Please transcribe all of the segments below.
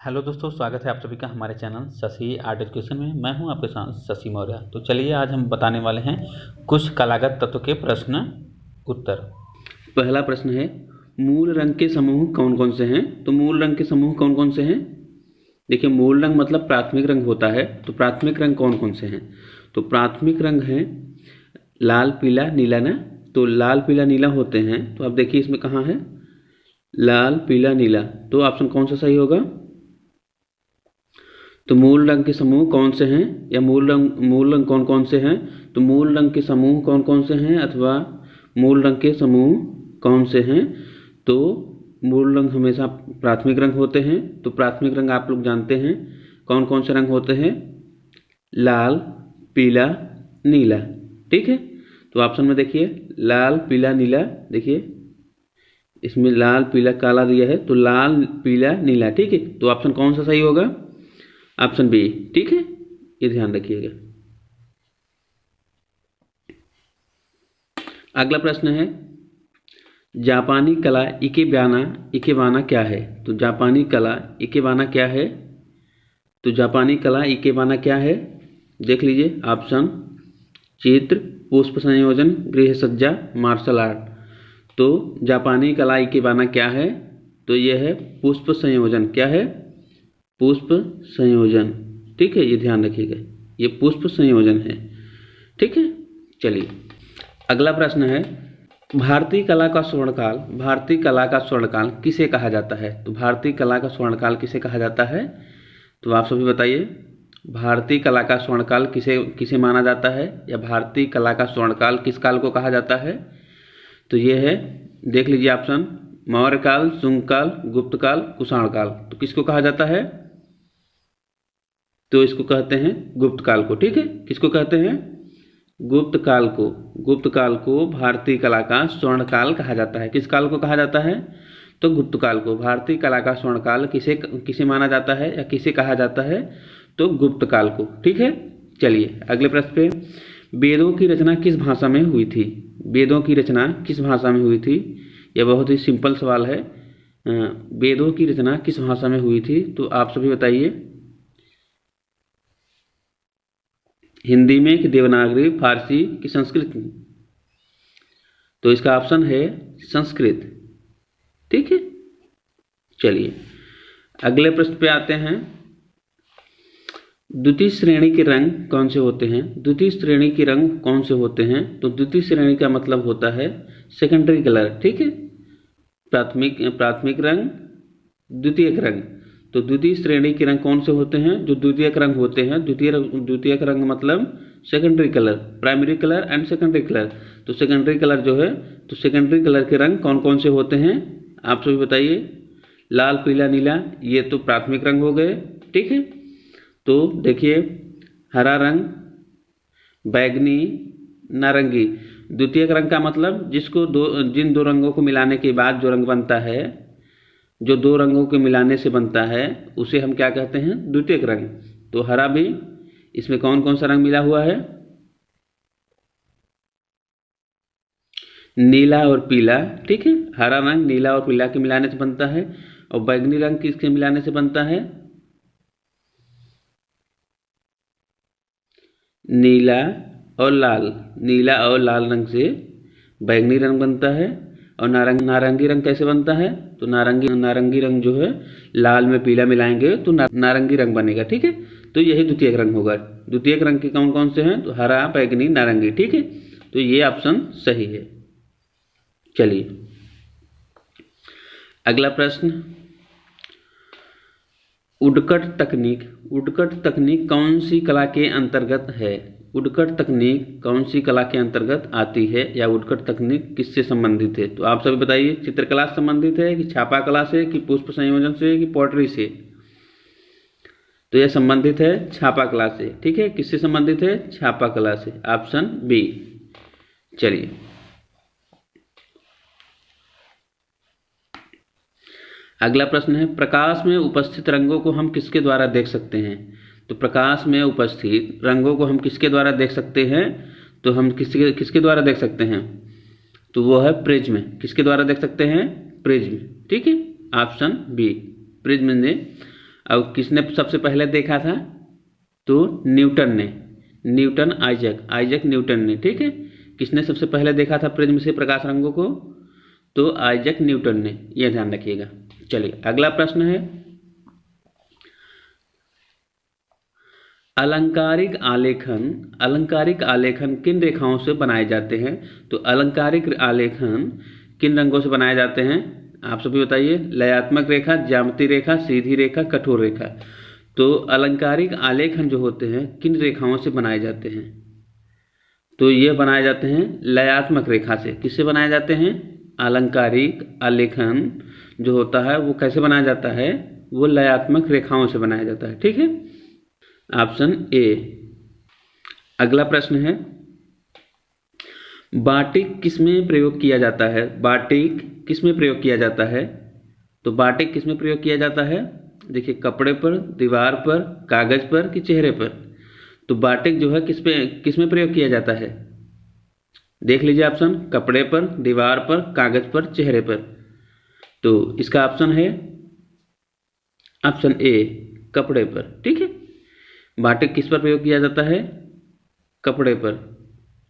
Hello दोस्तों, स्वागत है आप सभी का हमारे चैनल शशि आर्ट एजुकेशन में। मैं हूं आपके साथ शशि मौर्य। तो चलिए आज हम बताने वाले हैं कुछ कलागत तत्व के प्रश्न उत्तर। पहला प्रश्न है, मूल रंग के समूह कौन कौन से हैं? तो मूल रंग के समूह कौन कौन से हैं? देखिए, मूल रंग मतलब प्राथमिक रंग होता है। तो प्राथमिक रंग कौन कौन से हैं? तो प्राथमिक रंग हैं लाल, पीला, नीला ना। तो लाल, पीला, नीला होते हैं। तो आप देखिए इसमें कहाँ है लाल, पीला, नीला। तो ऑप्शन कौन सा सही होगा? तो मूल रंग के समूह कौन से हैं, या मूल रंग कौन कौन से हैं? तो मूल रंग के समूह कौन कौन से हैं, अथवा मूल रंग के समूह कौन से हैं? तो मूल रंग हमेशा प्राथमिक रंग होते हैं। तो प्राथमिक रंग आप लोग जानते हैं कौन कौन से रंग होते हैं? लाल, पीला, नीला। ठीक है, तो ऑप्शन में देखिए लाल, पीला, नीला। देखिए इसमें लाल, पीला, काला दिया है, तो लाल, पीला, नीला। ठीक है, तो ऑप्शन कौन सा सही होगा? Option B. ठीक है, ये ध्यान रखिएगा। अगला प्रश्न है, जापानी कला इकेबाना क्या है? तो जापानी कला इकेबाना क्या है? तो जापानी कला इकेबाना क्या है? देख लीजिए ऑप्शन, चित्र, पुष्प संयोजन, गृह सज्जा, मार्शल आर्ट। तो जापानी कला इकेबाना क्या है? तो यह है पुष्प संयोजन। क्या है? पुष्प संयोजन। ठीक है, ये ध्यान रखिएगा, ये पुष्प संयोजन है। ठीक है, चलिए अगला प्रश्न है, भारतीय कला का स्वर्णकाल किसे कहा जाता है? तो भारतीय कला का स्वर्णकाल किसे कहा जाता है? तो आप सभी बताइए, भारतीय कला का स्वर्णकाल किसे किसे माना जाता है, या भारतीय कला का स्वर्णकाल किस काल को कहा जाता है? तो ये है, देख लीजिए ऑप्शन, मौर्य काल, शुंग काल, गुप्त काल, कुषाण काल। तो किसको कहा जाता है? तो इसको कहते हैं गुप्त काल को। ठीक है, किसको कहते हैं? गुप्त काल को। गुप्त काल को भारतीय कला का स्वर्ण काल कहा जाता है। किस काल को कहा जाता है? तो गुप्त काल को। भारतीय कला का स्वर्ण काल किसे किसे माना जाता है, या किसे कहा जाता है? तो गुप्त काल को। ठीक है, चलिए अगले प्रश्न पे, वेदों की रचना किस भाषा में हुई थी? वेदों की रचना किस भाषा में हुई थी? यह बहुत ही सिंपल सवाल है। वेदों की रचना किस भाषा में हुई थी? तो आप सभी बताइए, हिंदी में कि देवनागरी, फारसी कि संस्कृत में? तो इसका ऑप्शन है संस्कृत। ठीक है, चलिए अगले प्रश्न पे आते हैं, द्वितीय श्रेणी के रंग कौन से होते हैं? द्वितीय श्रेणी के रंग कौन से होते हैं? तो द्वितीय श्रेणी का मतलब होता है सेकेंडरी कलर। ठीक है, प्राथमिक रंग, द्वितीयक रंग। तो द्वितीय श्रेणी के रंग कौन से होते हैं? जो द्वितीयक रंग होते हैं। द्वितीयक रंग मतलब secondary colour, primary colour and secondary colour. तो सेकेंडरी कलर जो है, तो सेकेंडरी कलर के रंग कौन कौन से होते हैं? आप सभी बताइए। लाल, पीला, नीला, ये तो प्राथमिक रंग हो गए। ठीक है, तो देखिए हरा रंग, बैगनी, नारंगी। द्वितीयक रंग का मतलब जिन दो रंगों को मिलाने के बाद जो रंग बनता है, जो दो रंगों के मिलाने से बनता है, उसे हम क्या कहते हैं? द्वितीयक रंग। तो हरा भी, इसमें कौन कौन सा रंग मिला हुआ है? नीला और पीला। ठीक है, हरा रंग नीला और पीला के मिलाने से बनता है। और बैगनी रंग किसके मिलाने से बनता है? नीला और लाल रंग से बैगनी रंग बनता है। और नारंगी रंग कैसे बनता है? तो नारंगी रंग जो है, लाल में पीला मिलाएंगे तो नारंगी रंग बनेगा। ठीक है, तो यही द्वितीयक रंग होगा। द्वितीयक रंग के कौन कौन से हैं? तो हरा, बैगनी, नारंगी। ठीक है, तो ये ऑप्शन सही है। चलिए अगला प्रश्न, वुडकट तकनीक कौन सी कला के अंतर्गत है? वुडकट तकनीक कौन सी कला के अंतर्गत आती है, या वुडकट तकनीक किससे संबंधित है? तो आप सभी बताइए, चित्रकला से संबंधित है, कि छापा कला से, कि पुष्प संयोजन से, कि पॉटरी से? तो यह संबंधित है छापा कला से। ठीक है, किससे संबंधित है? छापा कला से। Option B. चलिए अगला प्रश्न है, प्रकाश में उपस्थित रंगों को हम किसके द्वारा देख सकते हैं? तो प्रकाश में उपस्थित रंगों को हम किसके द्वारा देख सकते हैं? तो हम किसके द्वारा देख सकते हैं? तो वो है प्रिज्म। किसके द्वारा देख सकते हैं? प्रिज्म। ठीक है, ऑप्शन बी, प्रिज्म ने अब किसने सबसे पहले देखा था? तो न्यूटन ने, न्यूटन आइजैक न्यूटन ने, ठीक है। किसने सबसे पहले देखा था प्रिज्म से प्रकाश रंगों को? तो आइजैक न्यूटन ने, यह ध्यान रखिएगा। चलिए अगला प्रश्न है, अलंकारिक आलेखन किन रेखाओं से बनाए जाते हैं? तो अलंकारिक आलेखन किन रंगों से बनाए जाते हैं? आप सभी बताइए। लयात्मक रेखा, ज्यामिति रेखा, सीधी रेखा, कठोर रेखा। तो अलंकारिक आलेखन जो होते हैं किन रेखाओं से बनाए जाते हैं? तो ये बनाए जाते हैं लयात्मक रेखा से। किससे बनाए जाते हैं? अलंकारिक आलेखन जो होता है वो कैसे बनाया जाता है? वो लयात्मक रेखाओं से बनाया जाता है, ठीक है। Option A. अगला प्रश्न है, बाटिक किसमें प्रयोग किया जाता है? बाटिक किसमें प्रयोग किया जाता है? तो बाटिक किसमें प्रयोग किया जाता है? देखिए, कपड़े पर, दीवार पर, कागज पर कि चेहरे पर? तो बाटिक जो है किसमें प्रयोग किया जाता है? देख लीजिए ऑप्शन, कपड़े पर, दीवार पर, कागज पर, चेहरे पर। तो इसका ऑप्शन है ऑप्शन ए, कपड़े पर, ठीक है। बाटिक किस पर प्रयोग किया जाता है? कपड़े पर।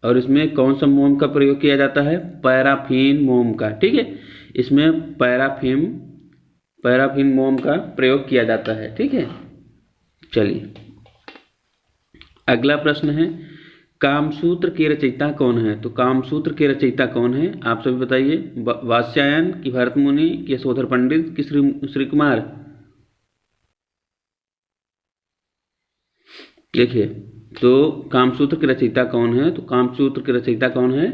और इसमें कौन सा मोम का प्रयोग किया जाता है? पैराफिन मोम का, ठीक है। इसमें पैराफिन मोम का प्रयोग किया जाता है, ठीक है। चलिए अगला प्रश्न है, कामसूत्र के रचयिता कौन है? तो कामसूत्र के रचयिता कौन है? आप सभी बताइए। वात्स्यायन कि भरत मुनि कि यशोधर पंडित कि श्री कुमार? देखिए, तो कामसूत्र के रचयिता कौन है? तो कामसूत्र के रचयिता कौन है?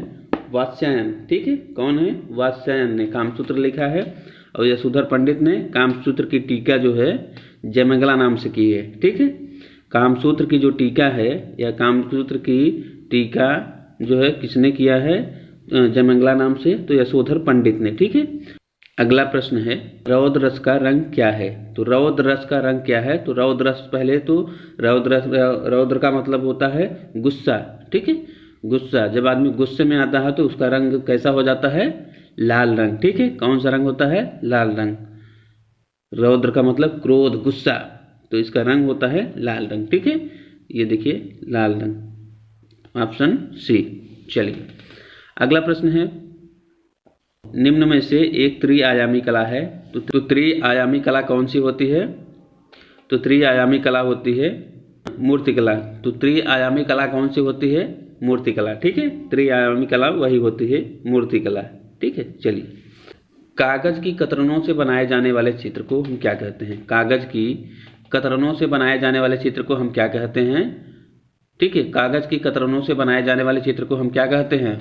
वात्स्यायन, ठीक है। कौन है? वात्स्यायन ने कामसूत्र लिखा है। और यशोधर पंडित ने कामसूत्र की टीका जो है जयमंगला नाम से की है, ठीक है। कामसूत्र की जो टीका है या कामसूत्र की टीका जो है किसने किया है? जयमंगला नाम से, तो यशोधर पंडित ने, ठीक है। अगला प्रश्न है, रौद्र रस का रंग क्या है? तो रौद्र रस का रंग क्या है? तो रौद्र रस, पहले तो रौद्र का मतलब होता है गुस्सा, ठीक है। गुस्सा, जब आदमी गुस्से में आता है तो उसका रंग कैसा हो जाता है? लाल रंग, ठीक है। कौन सा रंग होता है? लाल रंग। रौद्र का मतलब क्रोध, गुस्सा, तो इसका रंग होता है लाल रंग, ठीक है। ये देखिए लाल रंग, ऑप्शन सी। चलिए अगला प्रश्न है, निम्न में से एक त्रिआयामी कला है, तो त्रिआयामी कला कौन सी होती है? तो त्रिआयामी कला होती है मूर्तिकला। तो त्रिआयामी कला कौन सी होती है? मूर्तिकला, ठीक है। त्रिआयामी कला वही होती है मूर्तिकला, ठीक है। चलिए, कागज की कतरनों से बनाए जाने वाले चित्र को हम क्या कहते हैं? कागज की कतरनों से बनाए जाने वाले चित्र को हम क्या कहते हैं? ठीक है, कागज की कतरनों से बनाए जाने वाले चित्र को हम क्या कहते हैं?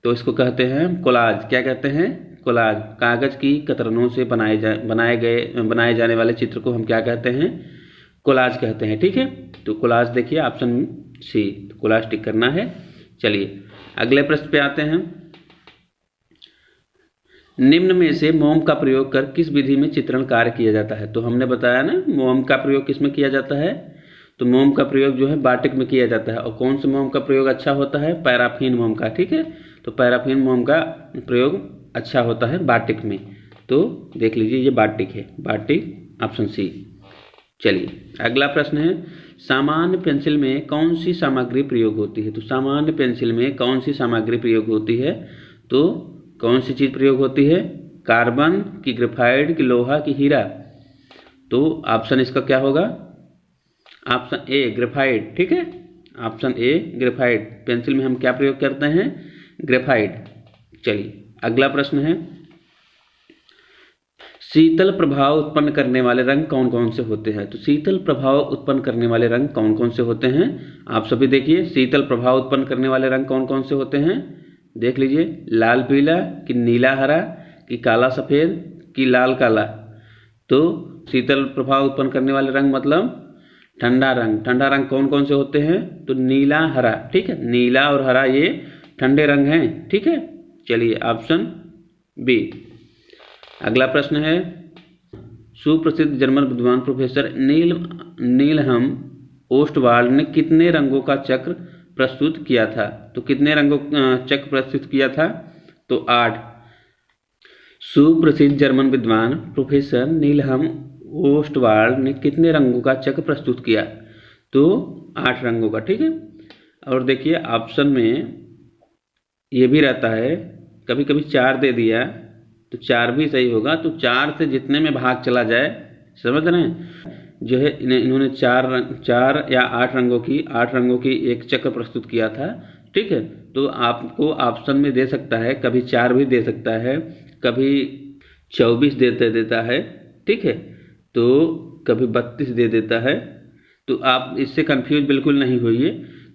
तो इसको कहते हैं कोलाज। क्या कहते हैं? कोलाज। कागज की कतरनों से बनाए जाने वाले चित्र को हम क्या कहते हैं? कोलाज कहते हैं, ठीक है। तो कोलाज देखिए ऑप्शन सी, कोलाज टिक करना है। चलिए अगले प्रश्न पे आते हैं, निम्न में से मोम का प्रयोग कर किस विधि में चित्रण कार्य किया जाता है? तो हमने बताया ना, मोम का प्रयोग किस में किया जाता है? तो मोम का प्रयोग जो है बाटिक में किया जाता है। और कौन से मोम का प्रयोग अच्छा होता है? पैराफिन मोम का, ठीक है। तो पैराफिन मोम का प्रयोग अच्छा होता है बाटिक में। तो देख लीजिए ये बाटिक है, बाटिक, ऑप्शन सी। चलिए अगला प्रश्न है, सामान्य पेंसिल में कौन सी सामग्री प्रयोग होती है? तो सामान्य पेंसिल में कौन सी सामग्री प्रयोग होती है? तो कौन सी चीज़ प्रयोग होती है? कार्बन की, ग्रेफाइट की, लोहा की, हीरा? तो ऑप्शन इसका क्या होगा? ऑप्शन ए, ग्रेफाइट, ठीक है। Option A, graphite. पेंसिल में हम क्या प्रयोग करते हैं? ग्रेफाइट। चलिए अगला प्रश्न है, शीतल प्रभाव उत्पन्न करने वाले रंग कौन कौन से होते हैं? तो शीतल प्रभाव उत्पन्न करने वाले रंग कौन कौन से होते हैं? आप सभी देखिए, शीतल प्रभाव उत्पन्न करने वाले रंग कौन कौन से होते हैं? देख लीजिए, लाल पीला कि नीला हरा कि काला सफ़ेद कि लाल काला? तो शीतल प्रभाव उत्पन्न करने वाले रंग मतलब ठंडा रंग। ठंडा रंग कौन कौन से होते हैं? तो नीला, हरा, ठीक है। नीला और हरा ये ठंडे रंग हैं, ठीक है। चलिए ऑप्शन बी। अगला प्रश्न है, सुप्रसिद्ध जर्मन विद्वान प्रोफेसर नीलहम ओस्टवाल्ड ने कितने रंगों का चक्र प्रस्तुत किया था? तो कितने रंगों चक्र प्रस्तुत किया था? तो 8। सुप्रसिद्ध जर्मन विद्वान प्रोफेसर नीलहम ओस्टवाल्ड ने कितने रंगों का चक्र प्रस्तुत किया? तो 8 रंगों का। ठीक है। और देखिए ऑप्शन में ये भी रहता है, कभी कभी 4 दे दिया तो 4 भी सही होगा। तो 4 से जितने में भाग चला जाए, समझ रहे हैं, जो है इन्होंने 4 या 8 रंगों की एक चक्र प्रस्तुत किया था। ठीक है। तो आपको ऑप्शन में दे सकता है, कभी 4 भी दे सकता है, कभी 24 देता है। ठीक है। तो कभी 32 दे देता है। तो आप इससे कंफ्यूज बिल्कुल नहीं होइए।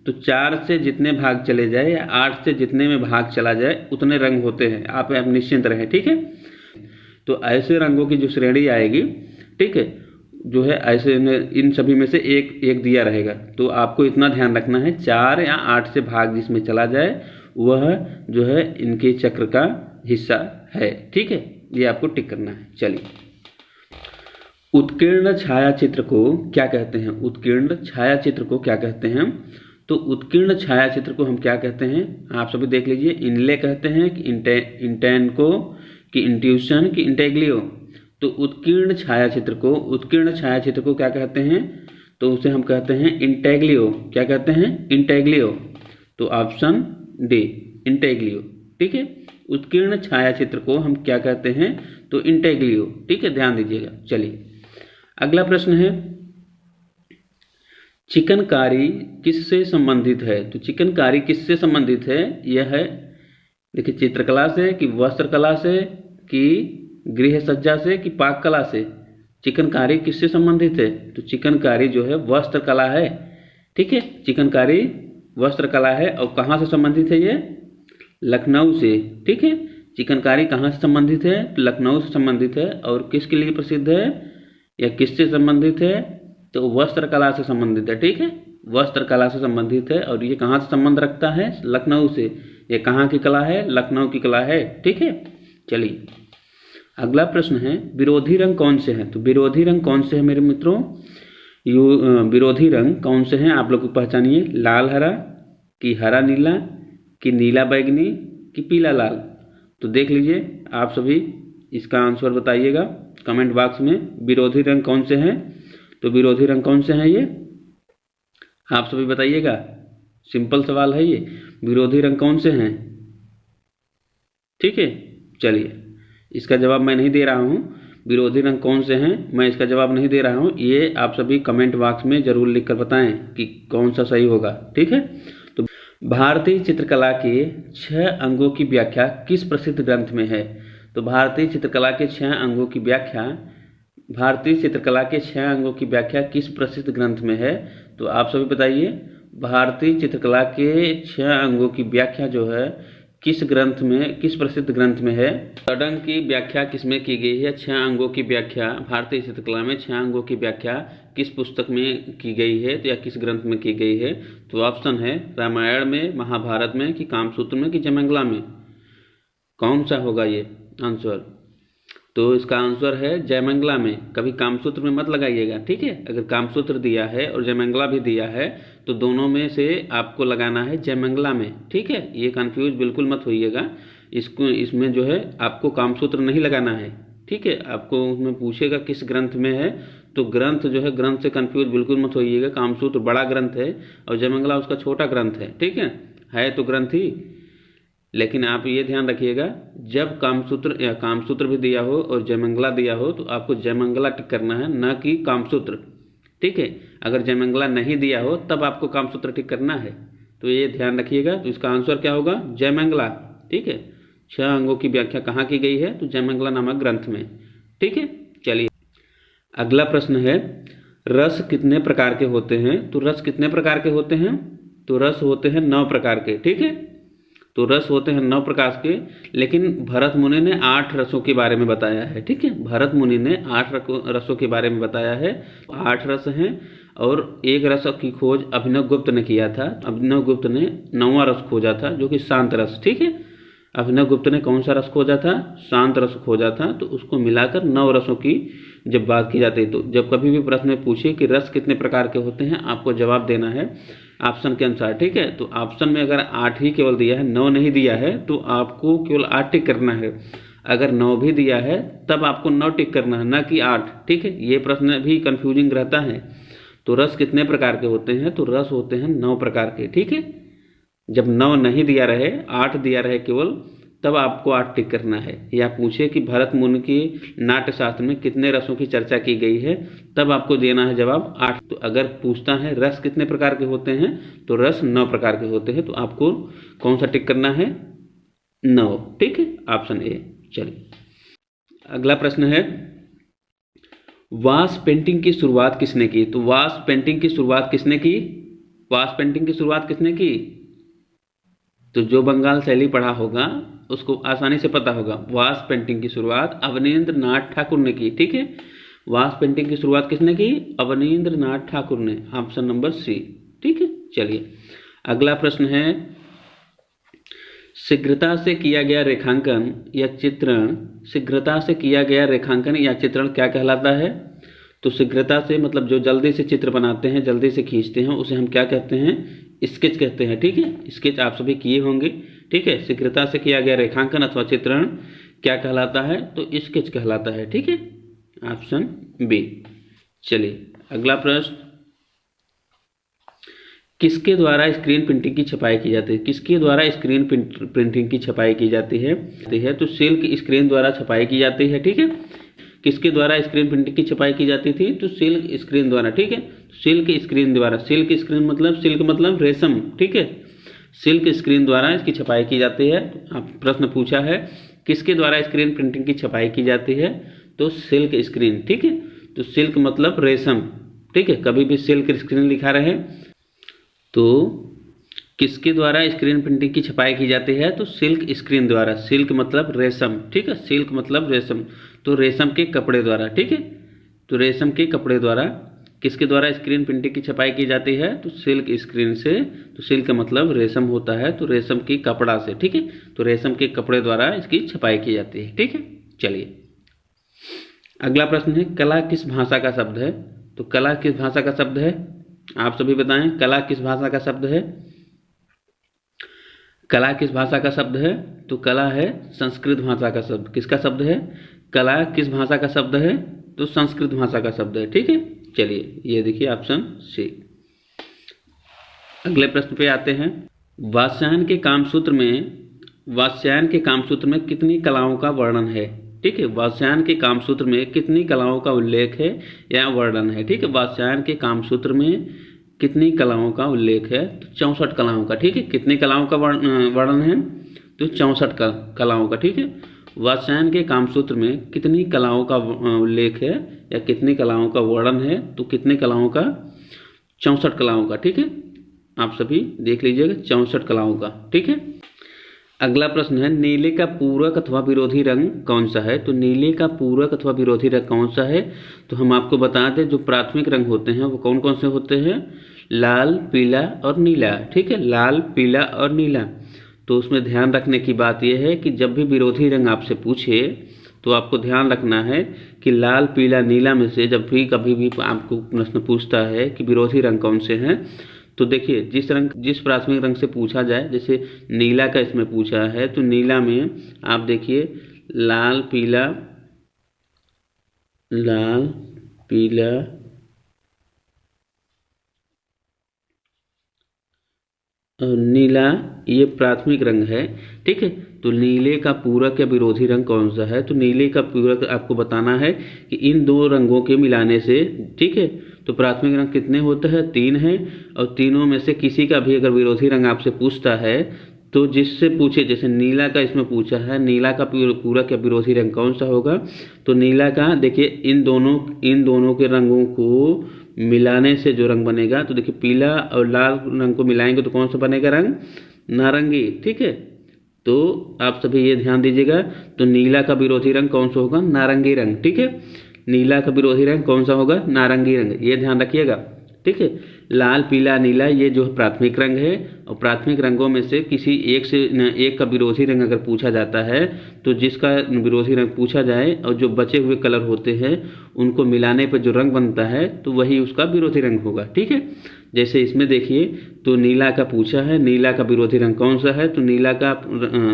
तो 4 से जितने भाग चले जाए या 8 से जितने में भाग चला जाए उतने रंग होते हैं। आप निश्चिंत रहें। ठीक है। तो ऐसे रंगों की जो श्रेणी आएगी, ठीक है, जो है ऐसे इन सभी में से एक दिया रहेगा। तो आपको इतना ध्यान रखना है, 4 या 8 से भाग जिसमें चला जाए वह जो है इनके चक्र का हिस्सा है। ठीक है। ये आपको टिक करना है। चलिए, उत्कीर्ण छायाचित्र को क्या कहते हैं? उत्कीर्ण छायाचित्र को क्या कहते हैं? तो उत्कीर्ण छायाचित्र को हम क्या कहते हैं? आप सभी देख लीजिए। इनले कहते हैं कि इंटेनको, कि इंट्यूशन, कि इंटेग्लियो। तो उत्कीर्ण छायाचित्र को क्या कहते हैं? तो उसे हम कहते हैं इंटेग्लियो। क्या कहते हैं? इंटेग्लियो। तो ऑप्शन डी, इंटेग्लियो। ठीक है। उत्कीर्ण छायाचित्र को हम क्या कहते हैं? तो इंटेग्लियो। ठीक है, ध्यान दीजिएगा। चलिए, अगला प्रश्न है, चिकनकारी किससे संबंधित है? तो चिकनकारी किससे संबंधित है? यह है, देखिए, चित्रकला से, कि वस्त्रकला से, कि गृह सज्जा से, कि पाक कला से? चिकनकारी किससे संबंधित है? तो चिकनकारी जो है वस्त्रकला है। ठीक है। चिकनकारी वस्त्रकला है। और कहाँ से संबंधित है? ये लखनऊ से। ठीक है। चिकनकारी कहाँ से संबंधित है? तो लखनऊ से संबंधित है। और किसके लिए प्रसिद्ध है या किससे संबंधित है? तो वस्त्रकला से संबंधित है। ठीक है। वस्त्रकला से संबंधित है। और ये कहाँ से संबंध रखता है? लखनऊ से। ये कहाँ की कला है? लखनऊ की कला है। ठीक है। चलिए, अगला प्रश्न है, विरोधी रंग कौन से हैं? तो विरोधी रंग कौन से हैं मेरे मित्रों? विरोधी रंग कौन से हैं आप लोग पहचानिए। लाल हरा, कि हरा नीला, कि नीला बैगनी, कि पीला लाल? तो देख लीजिए, आप सभी इसका आंसर बताइएगा कमेंट बॉक्स में। विरोधी रंग कौन से हैं? तो विरोधी रंग कौन से हैं ये आप सभी बताइएगा। सिंपल सवाल है ये, विरोधी रंग कौन से हैं? ठीक है। चलिए, इसका जवाब मैं नहीं दे रहा हूँ। विरोधी रंग कौन से हैं, मैं इसका जवाब नहीं दे रहा हूँ। ये आप सभी कमेंट बॉक्स में जरूर लिखकर बताएं कि कौन सा सही होगा। ठीक है। तो भारतीय चित्रकला के 6 अंगों की व्याख्या किस प्रसिद्ध ग्रंथ में है? तो भारतीय चित्रकला के 6 अंगों की व्याख्या किस प्रसिद्ध ग्रंथ में है? तो आप सभी बताइए, भारतीय चित्रकला के 6 अंगों की व्याख्या जो है किस प्रसिद्ध ग्रंथ में है? षडंग की व्याख्या किसमें की गई है? 6 अंगों की व्याख्या भारतीय चित्रकला में 6 अंगों की व्याख्या किस पुस्तक में की गई है या किस ग्रंथ में की गई है? तो ऑप्शन है, रामायण में, महाभारत में, कि कामसूत्र में, कि जयमंगला में? कौन सा होगा ये आंसर? तो इसका आंसर है जयमंगला में। कभी कामसूत्र में मत लगाइएगा। ठीक है। अगर कामसूत्र दिया है और जयमंगला भी दिया है तो दोनों में से आपको लगाना है जयमंगला में। ठीक है। ये कंफ्यूज बिल्कुल मत होइएगा। इसमें जो है आपको कामसूत्र नहीं लगाना है। ठीक है। आपको उसमें पूछेगा किस ग्रंथ में है, तो ग्रंथ जो है, ग्रंथ से कंफ्यूज बिल्कुल मत होइएगा। कामसूत्र बड़ा ग्रंथ है और जयमंगला उसका छोटा ग्रंथ है। ठीक है तो ग्रंथ ही, लेकिन आप ये ध्यान रखिएगा, जब कामसूत्र भी दिया हो और जयमंगला दिया हो तो आपको जयमंगला टिक करना है, न कि कामसूत्र। ठीक है। अगर जयमंगला नहीं दिया हो तब आपको कामसूत्र टिक करना है। तो ये ध्यान रखिएगा। तो इसका आंसर क्या होगा? जयमंगला। ठीक है। 6 अंगों की व्याख्या कहाँ की गई है? तो जयमंगला नामक ग्रंथ में। ठीक है। चलिए, अगला प्रश्न है, रस कितने प्रकार के होते हैं? तो रस कितने प्रकार के होते हैं? तो रस होते हैं 9 प्रकार के। ठीक है। तो रस होते हैं 9 प्रकार के, लेकिन भरत मुनि ने 8 रसों के बारे में बताया है। ठीक है। भरत मुनि ने 8 रसों के बारे में बताया है। 8 रस हैं और एक रस की खोज अभिनव गुप्त ने किया था। अभिनव गुप्त ने 9वां रस खोजा था, जो कि शांत रस। ठीक है। अभिनव गुप्त ने कौन सा रस खोजा था? शांत रस खोजा था। तो उसको मिलाकर 9 रसों की जब बात की जाती है, तो जब कभी भी प्रश्न में पूछे कि रस कितने प्रकार के होते हैं, आपको जवाब देना है ऑप्शन के अनुसार। ठीक है। तो ऑप्शन में अगर 8 ही केवल दिया है, 9 नहीं दिया है, तो आपको केवल 8 टिक करना है। अगर 9 भी दिया है तब आपको 9 टिक करना है, ना कि 8। ठीक है, ये प्रश्न भी कंफ्यूजिंग रहता है। तो रस कितने प्रकार के होते हैं? तो रस होते हैं 9 प्रकार के। ठीक है, जब 9 नहीं दिया रहे, 8 दिया रहे केवल, तब आपको 8 टिक करना है। या पूछे कि भरत मुनि की नाट्य शास्त्र में कितने रसों की चर्चा की गई है, तब आपको देना है जवाब 8। तो अगर पूछता है रस कितने प्रकार के होते हैं, तो रस 9 प्रकार के होते हैं। तो आपको कौन सा टिक करना है? 9। ठीक है, ऑप्शन ए। चलिए अगला प्रश्न है, वास पेंटिंग की शुरुआत किसने की? तो वास पेंटिंग की शुरुआत किसने की? वास पेंटिंग की शुरुआत किसने की? तो जो बंगाल शैली पढ़ा होगा उसको आसानी से पता होगा। वास पेंटिंग की शुरुआत अवनींद्र नाथ ठाकुर ने की। ठीक है, वास पेंटिंग की शुरुआत किसने की? अवनींद्र नाथ ठाकुर ने, ऑप्शन नंबर सी। ठीक है, चलिए अगला प्रश्न है, शीघ्रता से किया गया रेखांकन या चित्रण, शीघ्रता से किया गया रेखांकन या चित्रण क्या कहलाता है? तो शीघ्रता से मतलब जो जल्दी से चित्र बनाते हैं, जल्दी से खींचते हैं, उसे हम क्या कहते हैं? स्केच कहते हैं। ठीक है, स्केच आप सभी किए होंगे। ठीक है, शीघ्रता से किया गया रेखांकन अथवा चित्रण क्या कहलाता है? तो स्केच कहलाता है। ठीक है, ऑप्शन बी। चलिए अगला प्रश्न, किसके द्वारा स्क्रीन प्रिंटिंग की छपाई की जाती है? किसके द्वारा स्क्रीन प्रिंटिंग की छपाई की जाती है? तो सिल्क स्क्रीन द्वारा छपाई की जाती है। ठीक है, किसके द्वारा स्क्रीन प्रिंटिंग की छपाई की जाती थी? तो सिल्क स्क्रीन द्वारा। ठीक है, सिल्क स्क्रीन द्वारा, सिल्क स्क्रीन मतलब, सिल्क मतलब रेशम। ठीक है, सिल्क स्क्रीन द्वारा इसकी छपाई की जाती है। आप प्रश्न पूछा है किसके द्वारा स्क्रीन प्रिंटिंग की छपाई की जाती है? तो सिल्क स्क्रीन। ठीक है, तो सिल्क मतलब रेशम। ठीक है, कभी भी सिल्क स्क्रीन लिखा रहे तो किसके द्वारा स्क्रीन प्रिंटिंग की छपाई की जाती है? तो सिल्क स्क्रीन द्वारा। सिल्क मतलब रेशम। ठीक है, सिल्क मतलब रेशम, तो रेशम के कपड़े द्वारा। ठीक है, तो रेशम के कपड़े द्वारा किसके द्वारा स्क्रीन प्रिंटिंग की छपाई की जाती है? तो सिल्क स्क्रीन से। तो सिल्क मतलब रेशम होता है, तो रेशम की कपड़ा से। ठीक है, तो रेशम के कपड़े द्वारा इसकी छपाई की जाती है। ठीक है, चलिए अगला प्रश्न है, कला किस भाषा का शब्द है? तो कला किस भाषा का शब्द है? आप सभी बताएं, कला किस भाषा का शब्द है? कला किस भाषा का शब्द है? तो कला है संस्कृत भाषा का शब्द। किसका शब्द है? कला किस भाषा का शब्द है? तो संस्कृत भाषा का शब्द है। ठीक है, चलिए ये देखिए ऑप्शन सी। अगले प्रश्न पे आते हैं, वात्स्यायन के कामसूत्र में, वात्स्यायन के कामसूत्र में कितनी कलाओं का वर्णन है? ठीक है, वात्स्यायन के कामसूत्र में कितनी कलाओं का उल्लेख है या वर्णन है? ठीक है, वात्स्यायन के कामसूत्र में कितनी कलाओं का उल्लेख है? तो 64 कलाओं का। ठीक है, कितनी कलाओं का वर्णन है? तो 64 कलाओं का। ठीक है, वात्स्यायन के कामसूत्र में कितनी कलाओं का उल्लेख है या कितनी कलाओं का वर्णन है? तो कितनी कलाओं का? 64 कलाओं का। ठीक है, आप सभी देख लीजिएगा, 64 कलाओं का। ठीक है, अगला प्रश्न है, नीले का पूरक अथवा विरोधी रंग कौन सा है? तो नीले का पूरक अथवा विरोधी रंग कौन सा है? तो हम आपको बता दें, जो प्राथमिक रंग होते हैं वो कौन कौन से होते हैं? लाल, पीला और नीला। ठीक है, लाल, पीला और नीला। तो उसमें ध्यान रखने की बात यह है कि जब भी विरोधी रंग आपसे पूछे तो आपको ध्यान रखना है कि लाल, पीला, नीला में से जब भी कभी भी आपको प्रश्न पूछता है कि विरोधी रंग कौन से हैं, तो देखिए जिस प्राथमिक रंग से पूछा जाए, जैसे नीला का इसमें पूछा है, तो नीला में आप देखिए लाल, पीला, लाल, पीला और नीला, ये प्राथमिक रंग है। ठीक है, तो नीले का पूरक या विरोधी रंग कौन सा है? तो नीले का पूरक आपको बताना है कि इन दो रंगों के मिलाने से, ठीक है, तो प्राथमिक रंग कितने होते हैं? 3 हैं, और तीनों में से किसी का भी अगर विरोधी रंग आपसे पूछता है तो जिससे पूछे, जैसे नीला का इसमें पूछा है, नीला का पूरक या विरोधी रंग कौन सा होगा? तो नीला का देखिए इन दोनों के रंगों को मिलाने से जो रंग बनेगा, तो देखिए पीला और लाल रंग को मिलाएंगे तो कौन सा बनेगा रंग? नारंगी। ठीक है, तो आप सभी ये ध्यान दीजिएगा, तो नीला का विरोधी रंग कौन सा होगा? नारंगी रंग। ठीक है, नीला का विरोधी रंग कौन सा होगा? नारंगी रंग, ये ध्यान रखिएगा। ठीक है, लाल, पीला, नीला ये जो प्राथमिक रंग है, और प्राथमिक रंगों में से किसी एक का विरोधी रंग अगर पूछा जाता है, तो जिसका विरोधी रंग पूछा जाए और जो बचे हुए कलर होते हैं उनको मिलाने पर जो रंग बनता है, तो वही उसका विरोधी रंग होगा। ठीक है, जैसे इसमें देखिए, तो नीला का पूछा है, नीला का विरोधी रंग कौन सा है, तो नीला का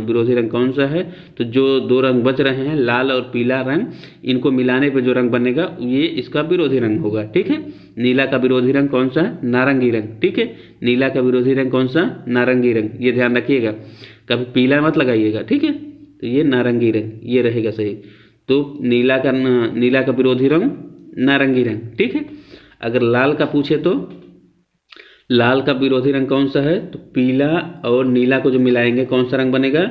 विरोधी रंग कौन सा है, तो जो दो रंग बच रहे हैं लाल और पीला रंग, इनको मिलाने पर जो रंग बनेगा ये इसका विरोधी रंग होगा। ठीक है, नीला का विरोधी रंग कौन सा है, नारंगी रंग। ठीक है, नीला का विरोधी रंग कौन सा, नारंगी रंग, ये ध्यान रखिएगा, कभी पीला मत लगाइएगा। ठीक है, तो ये नारंगी रंग, ये रहेगा सही। तो नीला का विरोधी रंग नारंगी रंग। ठीक है, अगर लाल का पूछे तो लाल का विरोधी रंग कौन सा है, तो पीला और नीला को जो मिलाएंगे कौन सा रंग बनेगा,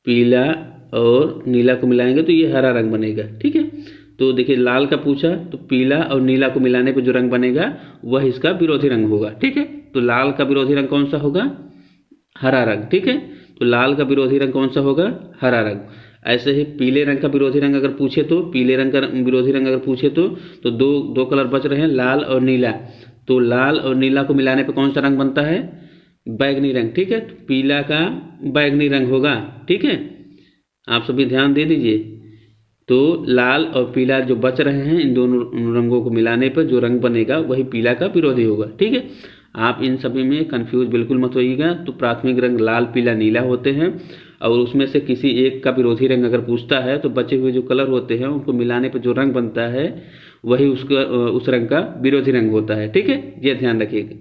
पीला और नीला को मिलाएंगे तो ये हरा रंग बनेगा। ठीक है, तो देखिए लाल का पूछा तो पीला और नीला को मिलाने पर जो रंग बनेगा वह इसका विरोधी रंग होगा। ठीक है, तो लाल का विरोधी रंग कौन सा होगा, हरा रंग। ठीक है, तो लाल का विरोधी रंग कौन सा होगा, हरा रंग। ऐसे ही पीले रंग का विरोधी रंग अगर पूछे तो पीले रंग का विरोधी रंग अगर पूछे तो दो कलर बच रहे हैं, लाल और नीला, तो लाल और नीला को मिलाने पे कौन सा रंग बनता है, बैगनी रंग। ठीक है, तो पीला का बैगनी रंग होगा। ठीक है, आप सभी ध्यान दे दीजिए। तो लाल और पीला जो बच रहे हैं, इन दोनों रंगों को मिलाने पर जो रंग बनेगा वही पीला का विरोधी होगा। ठीक है, आप इन सभी में कंफ्यूज बिल्कुल मत होइएगा। तो प्राथमिक रंग लाल पीला नीला होते हैं, और उसमें से किसी एक का विरोधी रंग अगर पूछता है तो बचे हुए जो कलर होते हैं उनको मिलाने पर जो रंग बनता है वही उस रंग का विरोधी रंग होता है। ठीक है, ये ध्यान रखिएगा।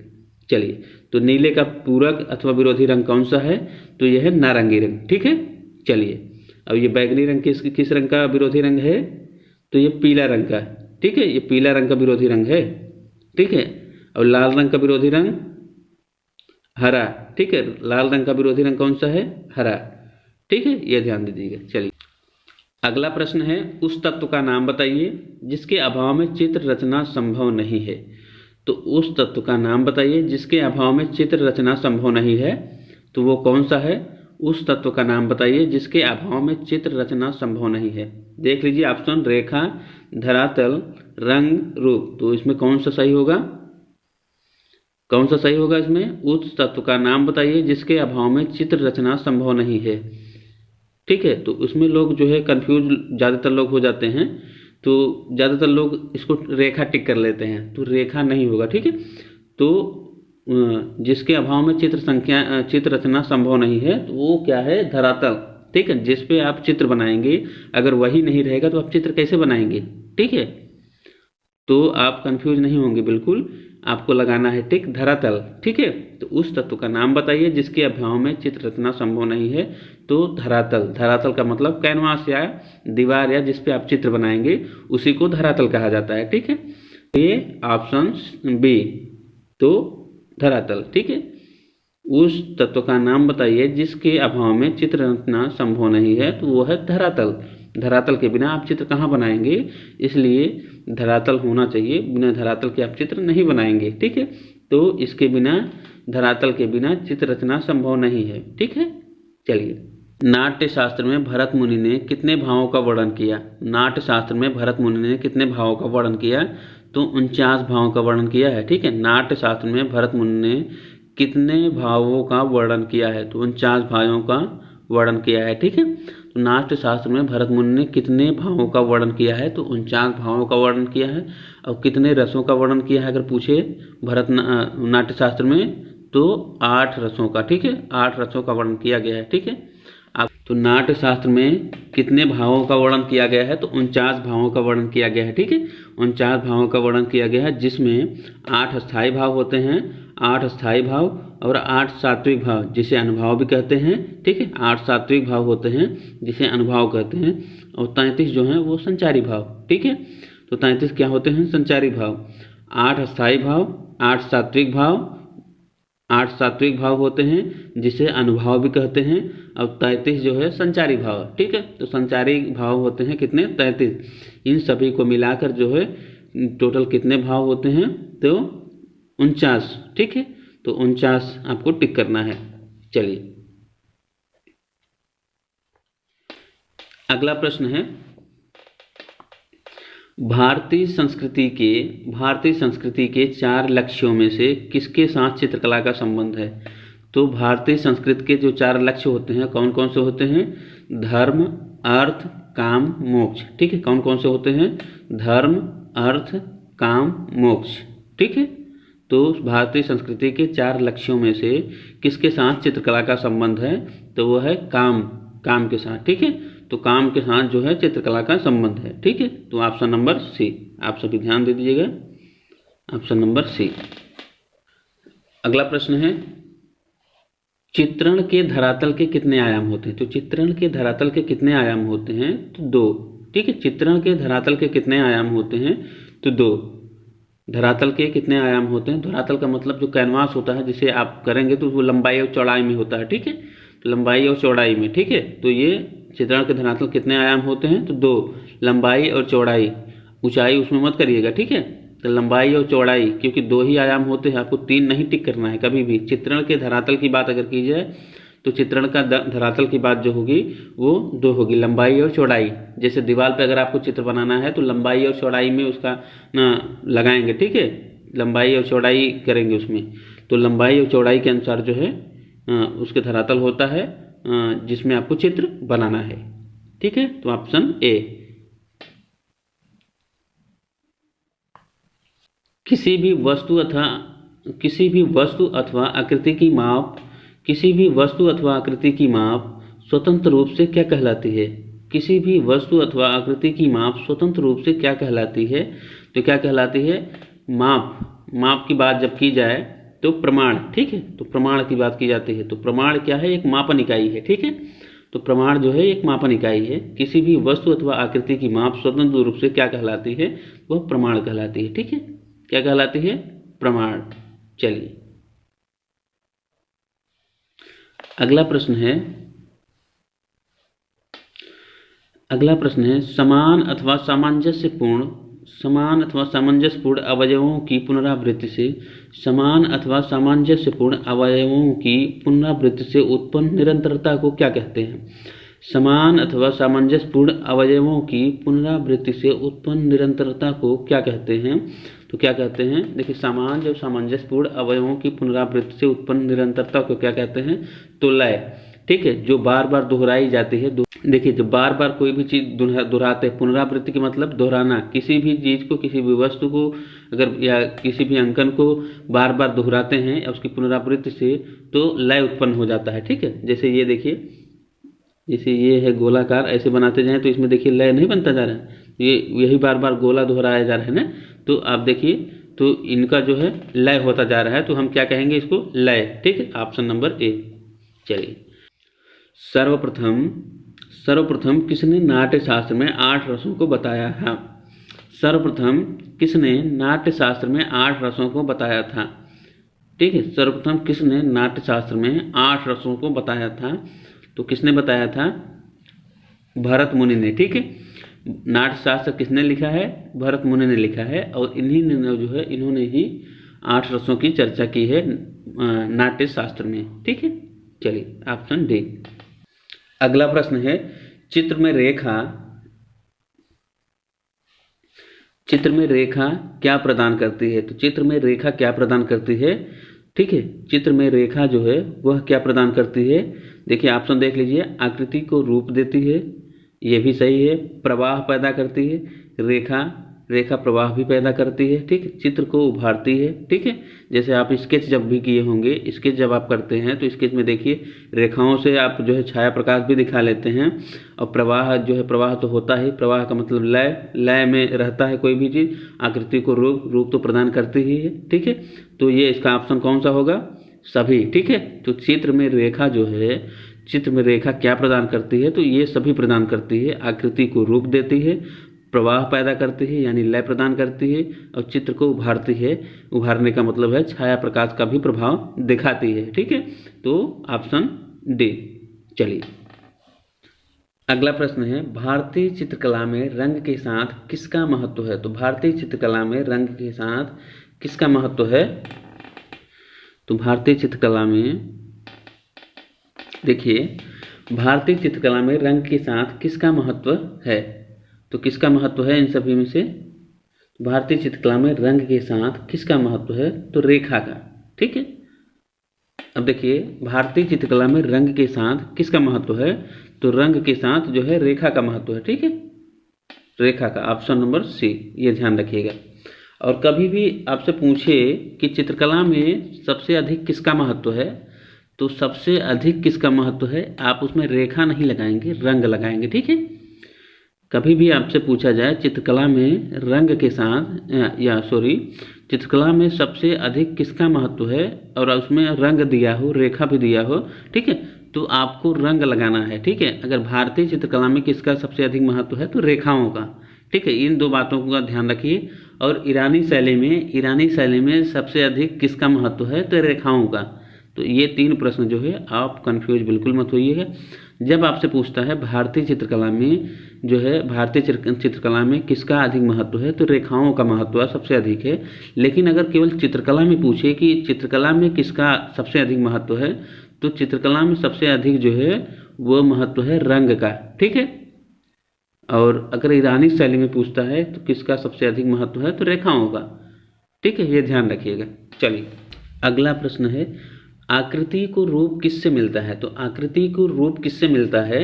चलिए, तो नीले का पूरक अथवा विरोधी रंग कौन सा है, तो यह है नारंगी रंग। ठीक है, चलिए, अब ये बैगनी रंग किस रंग का विरोधी रंग है, तो ये पीला रंग का। ठीक है, ये पीला रंग का विरोधी रंग है। ठीक है, और लाल रंग का विरोधी रंग हरा। ठीक है, लाल रंग का विरोधी रंग कौन सा है, हरा। ठीक है, ये ध्यान दीजिएगा। चलिए, अगला प्रश्न है, उस तत्व का नाम बताइए जिसके अभाव में चित्र रचना संभव नहीं है। तो उस तत्व का नाम बताइए जिसके अभाव में चित्र रचना संभव नहीं है, तो वो कौन सा है, उस तत्व का नाम बताइए जिसके अभाव में चित्र रचना संभव नहीं है। देख लीजिए ऑप्शन, रेखा, धरातल, रंग, रूप। तो इसमें कौन सा सही होगा, कौन सा सही होगा इसमें, उस तत्व का नाम बताइए जिसके अभाव में चित्र रचना संभव नहीं है। ठीक है, तो उसमें लोग जो है कंफ्यूज ज़्यादातर लोग हो जाते हैं, तो ज़्यादातर लोग इसको रेखा टिक कर लेते हैं, तो रेखा नहीं होगा। ठीक है, तो जिसके अभाव में चित्र रचना संभव नहीं है, तो वो क्या है, धरातल। ठीक है, जिस पे आप चित्र बनाएंगे अगर वही नहीं रहेगा तो आप चित्र कैसे बनाएंगे। ठीक है, तो आप कंफ्यूज नहीं होंगे बिल्कुल, आपको लगाना है टिक, धरातल। ठीक है, तो उस तत्व का नाम बताइए जिसके अभाव में चित्र रचना संभव नहीं है, तो धरातल। धरातल का मतलब कैनवास या दीवार या जिस पे आप चित्र बनाएंगे उसी को धरातल कहा जाता है। ठीक है, ये ऑप्शन बी, तो धरातल। ठीक है, उस तत्व का नाम बताइए जिसके अभाव में चित्र रचना संभव नहीं है, तो वो है धरातल। धरातल के बिना आप चित्र कहाँ बनाएंगे, इसलिए धरातल होना चाहिए, बिना धरातल के आप चित्र नहीं बनाएंगे। ठीक है, तो इसके बिना, धरातल के बिना चित्र रचना संभव नहीं है। ठीक है, चलिए, नाट्य शास्त्र में भरत मुनि ने कितने भावों का वर्णन किया। नाट्य शास्त्र में भरत मुनि ने कितने भावों का वर्णन किया, तो 49 भावों का वर्णन किया है। ठीक है, नाट्य शास्त्र में भरत मुनि ने कितने भावों का वर्णन किया है, तो 49 भावों का वर्णन किया है। ठीक है, तो नाट्य शास्त्र में भरत मुनि ने कितने भावों का वर्णन किया है, तो 49 भावों का वर्णन किया है। और कितने रसों का वर्णन किया है अगर पूछे नाट्य शास्त्र में, तो 8 रसों का। ठीक है, 8 रसों का वर्णन किया गया है। ठीक है, तो नाट्य शास्त्र में कितने भावों का वर्णन किया गया है, तो 49 भावों का वर्णन किया गया है। ठीक है, 49 भावों का वर्णन किया गया है, जिसमें 8 स्थायी भाव होते हैं, 8 स्थायी भाव और 8 सात्विक भाव जिसे अनुभाव भी कहते हैं। ठीक है, 8 सात्विक भाव होते हैं जिसे अनुभाव कहते हैं, और 33 जो हैं वो संचारी भाव। ठीक है, तो 33 क्या होते हैं, संचारी भाव। 8 स्थायी भाव, 8 सात्विक भाव, 8 सात्विक भाव होते हैं जिसे अनुभाव भी कहते हैं, और 33 जो है संचारी भाव। ठीक है, तो संचारी भाव होते हैं कितने, 33। इन सभी को मिलाकर जो है टोटल कितने भाव होते हैं, तो 49। ठीक है, तो 49 आपको टिक करना है। चलिए, अगला प्रश्न है, भारतीय संस्कृति के 4 लक्ष्यों में से किसके साथ चित्रकला का संबंध है। तो भारतीय संस्कृति के जो 4 लक्ष्य होते हैं कौन कौन से होते हैं, धर्म, अर्थ, काम, मोक्ष। ठीक है, कौन कौन से होते हैं, धर्म, अर्थ, काम, मोक्ष। ठीक है, तो भारतीय संस्कृति के 4 लक्ष्यों में से किसके साथ चित्रकला का संबंध है? तो वो है काम के साथ। ठीक है, तो काम के साथ जो है चित्रकला का संबंध है। ठीक है, तो ऑप्शन नंबर सी, आप सभी ध्यान दे दीजिएगा, ऑप्शन नंबर सी। अगला प्रश्न है, चित्रण के धरातल के कितने आयाम होते हैं? तो चित्रण के धरातल के कितने आयाम होते हैं? तो 2। ठीक है, चित्रण के धरातल के कितने आयाम होते हैं? तो 2। धरातल के कितने आयाम होते हैं? धरातल का मतलब जो कैनवास होता है जिसे आप करेंगे तो वो लंबाई और चौड़ाई में होता है। ठीक है, तो लंबाई और चौड़ाई में। ठीक है, तो ये चित्रण के धरातल कितने आयाम होते हैं? तो 2, लंबाई और चौड़ाई। ऊंचाई उसमें मत करिएगा। ठीक है, तो लंबाई और चौड़ाई, क्योंकि 2 ही आयाम होते हैं, आपको 3 नहीं टिक करना है कभी भी। चित्रण के धरातल की बात अगर की जाए तो चित्रण का धरातल की बात जो होगी वो 2 होगी, लंबाई और चौड़ाई। जैसे दीवार पे अगर आपको चित्र बनाना है तो लंबाई और चौड़ाई में उसका लगाएंगे। ठीक है, लंबाई और चौड़ाई करेंगे उसमें, तो लंबाई और चौड़ाई के अनुसार जो है उसके धरातल होता है जिसमें आपको चित्र बनाना है। ठीक है, तो ऑप्शन ए। किसी भी वस्तु अथवा आकृति की माप स्वतंत्र रूप से क्या कहलाती है? किसी भी वस्तु अथवा आकृति की माप स्वतंत्र रूप से क्या कहलाती है? तो क्या कहलाती है? माप की बात जब की जाए तो प्रमाण। ठीक है, तो प्रमाण की बात की जाती है, तो प्रमाण क्या है? एक मापन इकाई है। ठीक है, तो प्रमाण जो है एक मापन इकाई है। किसी भी वस्तु अथवा आकृति की माप स्वतंत्र रूप से क्या कहलाती है? वह प्रमाण कहलाती है। ठीक है, क्या कहलाती है? प्रमाण। चलिए अगला प्रश्न है, समान अथवा सामंजस्यपूर्ण अवयवों की पुनरावृत्ति से उत्पन्न निरंतरता को क्या कहते हैं? समान अथवा सामंजस्यपूर्ण अवयवों की पुनरावृत्ति से उत्पन्न निरंतरता को क्या कहते हैं? तो क्या कहते हैं? देखिए, सामंजस्यपूर्ण अवयवों की पुनरावृत्ति से उत्पन्न निरंतरता को क्या कहते हैं? तो लय। ठीक है, जो बार बार दोहराई जाती है। देखिए, जब बार बार कोई भी चीज दोहराते हैं, पुनरावृत्ति के मतलब दोहराना। किसी भी चीज को, किसी भी वस्तु को अगर या किसी भी अंकन को बार बार दोहराते हैं या उसकी पुनरावृत्ति से, तो लय उत्पन्न हो जाता है। ठीक है, जैसे ये देखिए, जैसे ये है गोलाकार, ऐसे बनाते जाएं तो इसमें देखिए लय नहीं बनता जा रहा है, यही बार बार गोला दोहराया जा रहा है ना। तो आप देखिए, तो इनका जो है लय होता जा रहा है, तो हम क्या कहेंगे इसको? लय। ठीक है, ऑप्शन नंबर ए। चलिए, सर्वप्रथम किसने नाट्य शास्त्र में 8 रसों को बताया था? सर्वप्रथम किसने नाट्य शास्त्र में 8 रसों को बताया था? ठीक है, सर्वप्रथम किसने नाट्य शास्त्र में 8 रसों को बताया था? तो किसने बताया था? भरत मुनि ने। ठीक है, नाट्य शास्त्र किसने लिखा है? भरत मुनि ने लिखा है, और इन्होंने ही 8 रसों की चर्चा की है नाट्य शास्त्र में। ठीक है, चलिए ऑप्शन डी। अगला प्रश्न है, चित्र में रेखा क्या प्रदान करती है? तो चित्र में रेखा क्या प्रदान करती है? ठीक है, चित्र में रेखा जो है वह क्या प्रदान करती है? देखिए, ऑप्शन देख लीजिए। आकृति को रूप देती है, ये भी सही है। प्रवाह पैदा करती है, रेखा प्रवाह भी पैदा करती है। ठीक है, चित्र को उभारती है। ठीक है, जैसे आप स्केच जब भी किए होंगे, स्केच जब आप करते हैं तो स्केच में देखिए रेखाओं से आप जो है छाया प्रकाश भी दिखा लेते हैं। और प्रवाह जो है, प्रवाह तो होता ही, प्रवाह का मतलब लय में रहता है कोई भी चीज़। आकृति को रूप तो प्रदान करती ही है। ठीक है, तो ये इसका ऑप्शन कौन सा होगा? सभी। ठीक है, तो चित्र में रेखा क्या प्रदान करती है? तो ये सभी प्रदान करती है। आकृति को रूप देती है, प्रवाह पैदा करती है यानी लय प्रदान करती है, और चित्र को उभारती है। उभारने का मतलब है छाया प्रकाश का भी प्रभाव दिखाती है। ठीक है, तो ऑप्शन डी। चलिए अगला प्रश्न है, भारतीय चित्रकला में रंग के साथ किसका महत्व है? तो भारतीय चित्रकला में रंग के साथ किसका महत्व है? तो भारतीय चित्रकला में देखिए, भारतीय चित्रकला में रंग के साथ किसका महत्व है? तो किसका महत्व है इन सभी में से? भारतीय चित्रकला में रंग के साथ किसका महत्व है? तो रेखा का। ठीक है, अब देखिए, भारतीय चित्रकला में रंग के साथ किसका महत्व है? तो रंग के साथ जो है रेखा का महत्व है। ठीक है, रेखा का, ऑप्शन नंबर सी, ये ध्यान रखिएगा। और कभी भी आपसे पूछे कि चित्रकला में सबसे अधिक किसका महत्व है, तो सबसे अधिक किसका महत्व है, आप उसमें रेखा नहीं लगाएंगे, रंग लगाएंगे। ठीक है, कभी भी आपसे पूछा जाए चित्रकला में रंग के साथ चित्रकला में सबसे अधिक किसका महत्व है और उसमें रंग दिया हो, रेखा भी दिया हो, ठीक है, तो आपको रंग लगाना है। ठीक है, अगर भारतीय चित्रकला में किसका सबसे अधिक महत्व है तो रेखाओं का। ठीक है, इन दो बातों का ध्यान रखिए। और ईरानी शैली में सबसे अधिक किसका महत्व है तो रेखाओं का। तो ये 3 प्रश्न जो है आप कंफ्यूज बिल्कुल मत होइएगा। जब आपसे पूछता है भारतीय चित्रकला में किसका अधिक महत्व है तो रेखाओं का महत्व सबसे अधिक है। लेकिन अगर केवल चित्रकला में पूछे कि चित्रकला में किसका सबसे अधिक महत्व है, तो चित्रकला में सबसे अधिक जो है वो महत्व है रंग का। ठीक है, और अगर ईरानी शैली में पूछता है तो किसका सबसे अधिक महत्व है तो रेखाओं का। ठीक है, ये ध्यान रखिएगा। चलिए अगला प्रश्न है, आकृति को रूप किससे मिलता है। तो आकृति को रूप किससे मिलता है,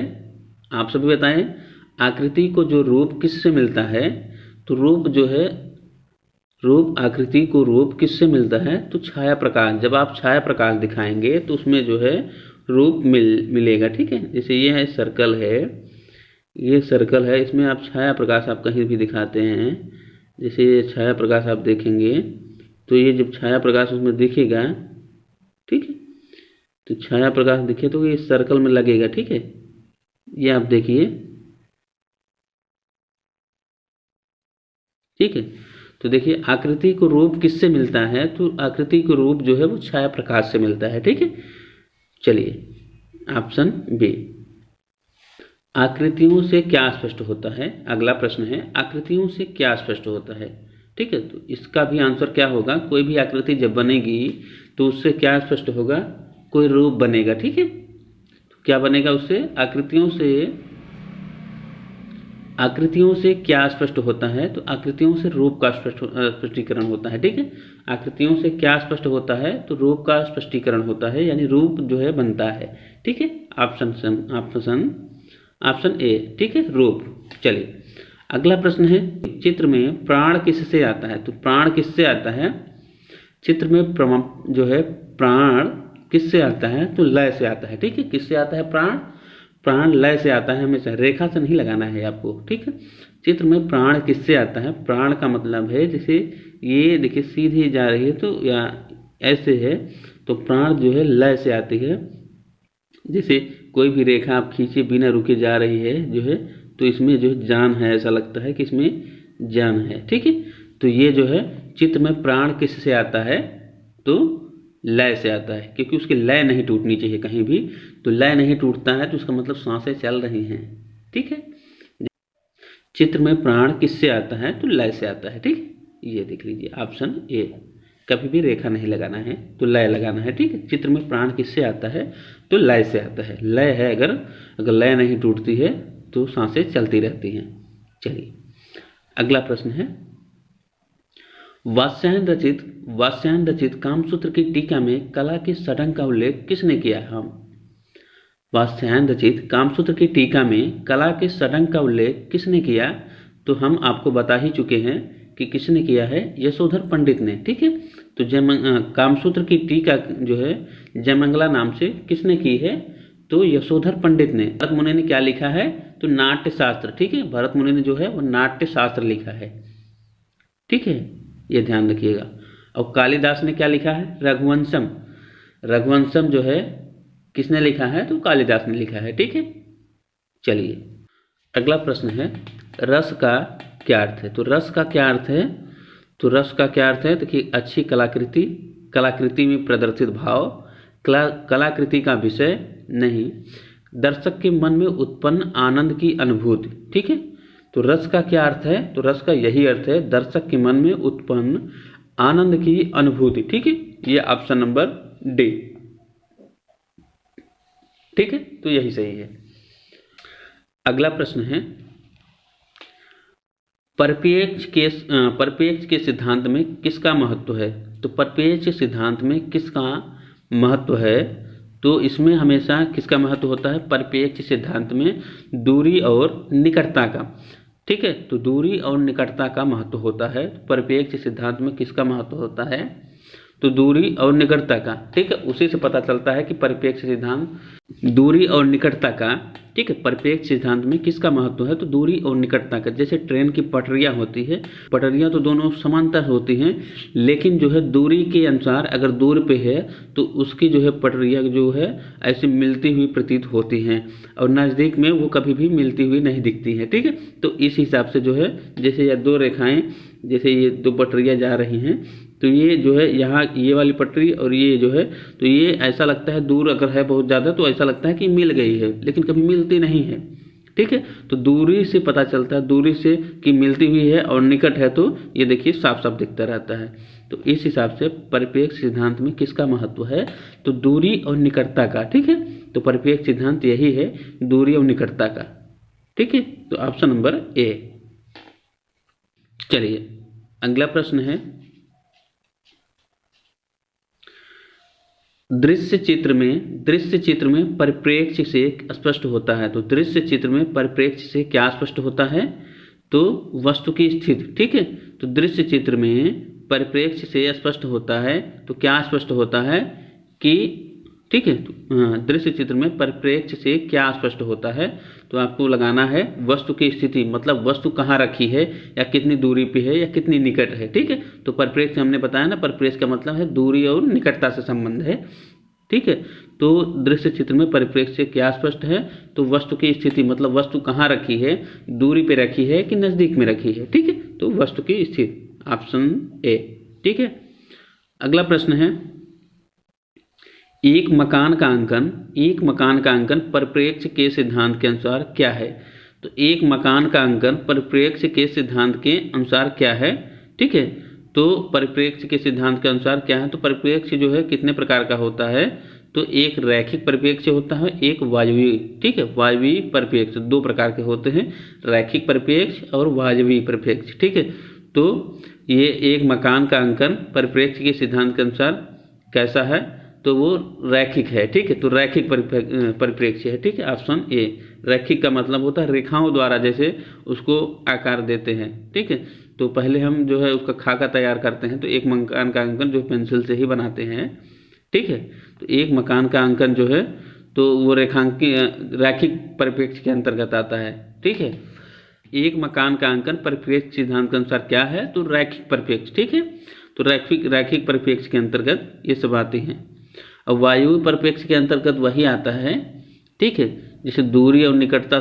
आप सभी बताएं। आकृति को जो रूप किससे मिलता है, तो आकृति को रूप किससे मिलता है तो छाया प्रकाश। जब आप छाया प्रकाश दिखाएंगे तो उसमें जो है रूप मिलेगा। ठीक है, जैसे ये है सर्कल है, इसमें आप छाया प्रकाश आप कहीं भी दिखाते हैं, जैसे ये छाया प्रकाश आप देखेंगे तो ये जब छाया प्रकाश उसमें दिखेगा, ठीक है, तो छाया प्रकाश दिखे तो ये सर्कल में लगेगा। ठीक है, ये आप देखिए। ठीक है, तो देखिए आकृति को रूप किससे मिलता है, तो आकृति को रूप जो है वो छाया प्रकाश से मिलता है। ठीक है, चलिए ऑप्शन बी, आकृतियों से क्या स्पष्ट होता है। अगला प्रश्न है, आकृतियों से क्या स्पष्ट होता है। ठीक है, तो इसका भी आंसर क्या होगा, कोई भी आकृति जब बनेगी तो उससे क्या स्पष्ट होगा, कोई रूप बनेगा। ठीक है, तो क्या बनेगा उससे, आकृतियों से क्या स्पष्ट होता है, तो आकृतियों से रूप का स्पष्टीकरण होता है। ठीक है, आकृतियों से क्या स्पष्ट होता है तो रूप का स्पष्टीकरण होता है, यानी रूप जो है बनता है। ठीक है, ऑप्शन ए, ठीक है, रूप। चलिए अगला प्रश्न है, चित्र में प्राण किससे आता है। तो प्राण किससे आता है, चित्र में जो है प्राण किससे आता है तो लय से आता है। ठीक है, किससे आता है प्राण लय से आता है, हमेशा रेखा से नहीं लगाना है आपको। ठीक है, चित्र में प्राण किससे आता है, प्राण का मतलब है जैसे ये देखिए सीधी जा रही है तो या ऐसे है तो प्राण जो है लय से आती है। जैसे कोई भी रेखा आप खींचे बिना रुके जा रही है जो है, तो इसमें जो है जान है, ऐसा लगता है कि इसमें जान है। ठीक है, तो ये जो है चित्र में प्राण किससे आता है तो लय से आता है, क्योंकि उसकी लय नहीं टूटनी चाहिए कहीं भी। तो लय नहीं टूटता है तो उसका मतलब सांसें चल रही हैं। ठीक है, चित्र में प्राण किससे आता है तो लय से आता है। ठीक, ये देख लीजिए ऑप्शन ए, कभी भी रेखा नहीं लगाना है तो लय लगाना है। ठीक है, चित्र में प्राण किससे आता है तो लय से आता है। लय है, अगर लय नहीं टूटती है तो सांसें चलती रहती हैं। चलिए अगला प्रश्न है, वात्स्यायन रचित कामसूत्र की टीका में कला के षडंग का उल्लेख किसने किया। हम वात्स्यायन रचित कामसूत्र की टीका में कला के षडंग का उल्लेख किसने किया, तो हम आपको बता ही चुके हैं कि किसने किया है, यशोधर पंडित ने। ठीक है, तो कामसूत्र की टीका जो है जयमंगला नाम से किसने की है तो यशोधर पंडित ने। भरत मुनि ने क्या लिखा है तो नाट्य शास्त्र। ठीक है, भरत मुनि ने जो है वो नाट्य शास्त्र लिखा है। ठीक है, ये ध्यान रखिएगा। और कालिदास ने क्या लिखा है, रघुवंशम जो है किसने लिखा है तो कालिदास ने लिखा है। ठीक है, चलिए अगला प्रश्न है, रस का क्या अर्थ है। तो रस का क्या अर्थ है, देखिए अच्छी कलाकृति में प्रदर्शित भाव, कलाकृति का विषय नहीं, दर्शक के मन में उत्पन्न आनंद की अनुभूति। ठीक है, तो रस का क्या अर्थ है, तो रस का यही अर्थ है, दर्शक के मन में उत्पन्न आनंद की अनुभूति। ठीक है, ये ऑप्शन नंबर डी। ठीक है, तो यही सही है। अगला प्रश्न है, परिप्रेक्ष्य के सिद्धांत में किसका महत्व है। तो परिप्रेक्ष्य सिद्धांत में किसका महत्व है, तो इसमें हमेशा किसका महत्व होता है, परिप्रेक्ष्य सिद्धांत में दूरी और निकटता का। ठीक है। तो दूरी और निकटता का महत्व होता है। परिप्रेक्ष्य सिद्धांत में किसका महत्व होता है? तो दूरी और निकटता का, ठीक है। उसी से पता चलता है कि परिप्रेक्ष्य सिद्धांत दूरी और निकटता का, ठीक है। परिप्रेक्ष्य सिद्धांत में किसका महत्व है? तो दूरी और निकटता का। जैसे ट्रेन की पटरियां होती है, पटरियां तो दोनों समांतर होती हैं, लेकिन जो है दूरी के अनुसार अगर दूर पे है तो उसकी जो है पटरियां जो है ऐसे मिलती हुई प्रतीत होती हैं, और नज़दीक में वो कभी भी मिलती हुई नहीं दिखती हैं, ठीक है। तो इस हिसाब से जो है, जैसे ये दो रेखाएं, जैसे ये दो पटरियां जा रही हैं, तो ये जो है यहाँ ये वाली पटरी और ये जो है, तो ये ऐसा लगता है दूर अगर है बहुत ज़्यादा तो ऐसा लगता है कि मिल गई है, लेकिन कभी मिलती नहीं है, ठीक है। तो दूरी से पता चलता है, दूरी से कि मिलती हुई है, और निकट है तो ये देखिए साफ साफ दिखता रहता है। तो इस हिसाब से परिप्रेक्ष्य सिद्धांत में किसका महत्व है? तो दूरी और निकटता का, ठीक है। तो परिप्रेक्ष्य सिद्धांत यही है, दूरी और निकटता का, ठीक है। तो ऑप्शन नंबर ए। चलिए अगला प्रश्न है, दृश्य चित्र में परिप्रेक्ष्य से स्पष्ट होता है। तो दृश्य चित्र में परिप्रेक्ष्य से क्या स्पष्ट होता है? तो वस्तु की स्थिति, ठीक है। तो दृश्य चित्र में परिप्रेक्ष्य से स्पष्ट होता है, तो क्या स्पष्ट होता है कि, ठीक है। दृश्य चित्र में परिप्रेक्ष्य से क्या स्पष्ट होता है? तो आपको लगाना है वस्तु की स्थिति, मतलब वस्तु कहाँ रखी है, या कितनी दूरी पे है, या कितनी निकट है, ठीक है। तो परिप्रेक्ष्य हमने बताया ना, परिप्रेक्ष्य का मतलब है दूरी और निकटता से संबंध है, ठीक है। तो दृश्य चित्र में परिप्रेक्ष्य से क्या स्पष्ट है? तो वस्तु की स्थिति, मतलब वस्तु कहाँ रखी है, दूरी पे रखी है कि नजदीक में रखी है, ठीक है। तो वस्तु की स्थिति, ऑप्शन ए, ठीक है। अगला प्रश्न है, एक मकान का अंकन परिप्रेक्ष्य के सिद्धांत के अनुसार क्या है? तो एक मकान का अंकन परिप्रेक्ष्य के सिद्धांत के अनुसार क्या है, ठीक है। तो परिप्रेक्ष्य के सिद्धांत के अनुसार क्या है? तो परिप्रेक्ष्य जो है कितने प्रकार का होता है? तो एक रैखिक परिप्रेक्ष्य होता है, एक वायवीय, ठीक है। वायवीय परिप्रेक्ष्य दो प्रकार के होते हैं, रैखिक परिप्रेक्ष्य और वायवीय परिप्रेक्ष्य, ठीक है। तो ये एक मकान का अंकन परिप्रेक्ष्य के सिद्धांत के अनुसार कैसा है? तो वो रैखिक है, ठीक है। तो रैखिक परिप्रेक्ष्य है, ठीक है। Option A. रैखिक का मतलब होता है रेखाओं द्वारा जैसे उसको आकार देते हैं, ठीक है। तो पहले हम जो है उसका खाका तैयार करते हैं, तो एक मकान का अंकन जो पेंसिल से ही बनाते हैं, ठीक है। तो एक मकान का अंकन जो है तो वो रैखिक परिप्रेक्ष्य के अंतर्गत आता है, ठीक है। एक मकान का अंकन परिप्रेक्ष्य सिद्धांत के अनुसार क्या है? तो रैखिक परिप्रेक्ष्य, ठीक है। तो रैखिक परिप्रेक्ष्य के अंतर्गत ये सब आती हैं। और वायु परिप्रेक्ष्य के अंतर्गत वही आता है, ठीक है। जैसे दूरी और निकटता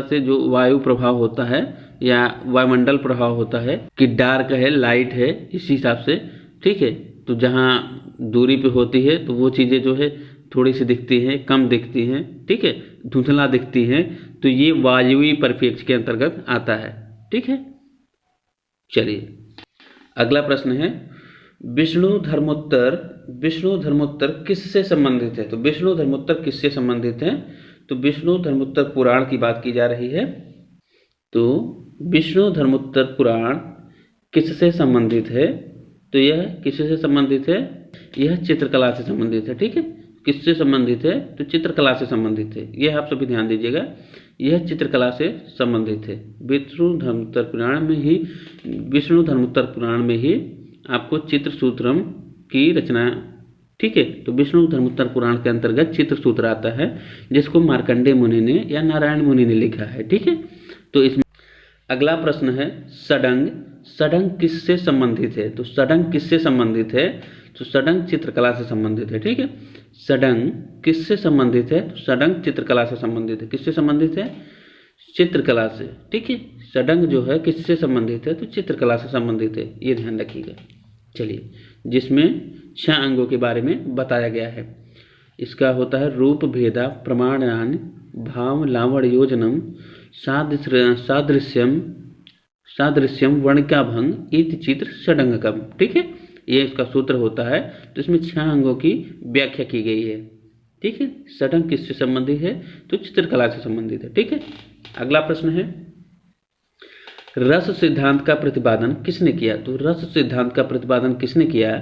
से जो वायु प्रभाव होता है या वायुमंडल प्रभाव होता है कि डार्क है, लाइट है, इस हिसाब से, ठीक है। तो जहाँ दूरी पे होती है तो वो चीज़ें जो है थोड़ी सी दिखती हैं, कम दिखती हैं, ठीक है, धुंधला दिखती हैं, तो ये वायवीय परिप्रेक्ष्य के अंतर्गत आता है, ठीक है। चलिए अगला प्रश्न है, विष्णु धर्मोत्तर किससे संबंधित है? तो विष्णु धर्मोत्तर किससे संबंधित है? तो विष्णु धर्मोत्तर पुराण की बात की जा रही है। तो विष्णु धर्मोत्तर पुराण किससे संबंधित है? तो यह किससे संबंधित है? यह चित्रकला से संबंधित है, ठीक है। किससे संबंधित है? तो चित्रकला से संबंधित है। यह आप सभी ध्यान दीजिएगा, यह चित्रकला से संबंधित है। विष्णु धर्मोत्तर पुराण में ही आपको चित्र सूत्रम की रचना, ठीक है। तो विष्णु धर्मोत्तर पुराण के अंतर्गत चित्र सूत्र आता है, जिसको मार्कंडेय मुनि ने या नारायण मुनि ने लिखा है, ठीक है। तो इसमें अगला प्रश्न है, सडंग किससे संबंधित है? तो सडंग किससे संबंधित है? तो सडंग चित्रकला से संबंधित है, ठीक है। सडंग किससे संबंधित है? तो सडंग चित्रकला से संबंधित है। किससे संबंधित है? चित्रकला से, ठीक है। सडंग जो है किससे संबंधित है? तो चित्रकला से संबंधित है, ये ध्यान रखिएगा। चलिए, जिसमें 6 अंगों के बारे में बताया गया है। इसका होता है रूप भेदा प्रमाणान भाव लावण योजनम सादृश्यम वर्णिकाभंग इति चित्र षडंगकम, ठीक है। ये इसका सूत्र होता है। तो इसमें 6 अंगों की व्याख्या की गई है, ठीक है। षडंग किससे संबंधित है? तो चित्रकला से संबंधित है, ठीक है। अगला प्रश्न है, रस सिद्धांत का प्रतिपादन किसने किया? तो रस सिद्धांत का प्रतिपादन किसने किया?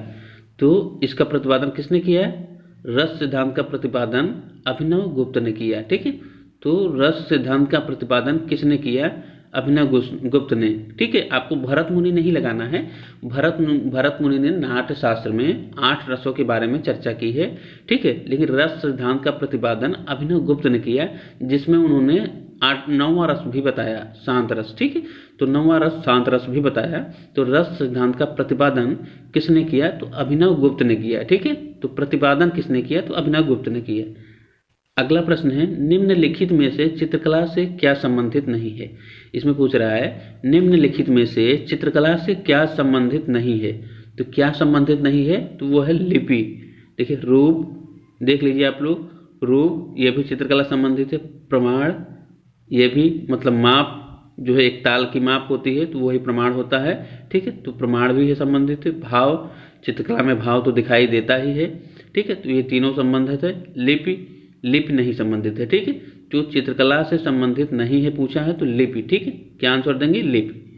तो इसका प्रतिपादन किसने किया? रस सिद्धांत का प्रतिपादन अभिनव गुप्त ने किया, ठीक है। तो रस सिद्धांत का प्रतिपादन किसने किया? अभिनव गुप्त ने। ठीक है, आपको भरत मुनि नहीं लगाना है। भरत मुनि ने नाट्य शास्त्र में 8 रसों के बारे में चर्चा की है। ठीक है, लेकिन रस सिद्धांत का प्रतिपादन अभिनव गुप्त ने किया, जिसमें उन्होंने 9वां रस भी बताया, शांत रस। ठीक है, तो 9वां रस शांत रस भी बताया। तो रस सिद्धांत का प्रतिपादन किसने किया? तो अभिनव गुप्त ने किया। ठीक है, तो प्रतिपादन किसने किया? तो अभिनव गुप्त ने किया। अगला प्रश्न है, निम्नलिखित में से चित्रकला से क्या संबंधित नहीं है? इसमें पूछ रहा है निम्नलिखित में से चित्रकला से क्या संबंधित नहीं है। तो क्या संबंधित नहीं है? तो वो है लिपि। देखिए, रूप देख लीजिए आप लोग, रूप ये भी चित्रकला संबंधित है। प्रमाण ये भी, मतलब माप जो है, एक ताल की माप होती है तो वही प्रमाण होता है। ठीक है, तो प्रमाण भी है संबंधित है। भाव, चित्रकला में भाव तो दिखाई देता ही है। ठीक है, तो ये तीनों संबंधित है। लिपि नहीं संबंधित है। ठीक है, जो चित्रकला से संबंधित नहीं है पूछा है तो लिपि। ठीक है, क्या आंसर देंगे? लिपि।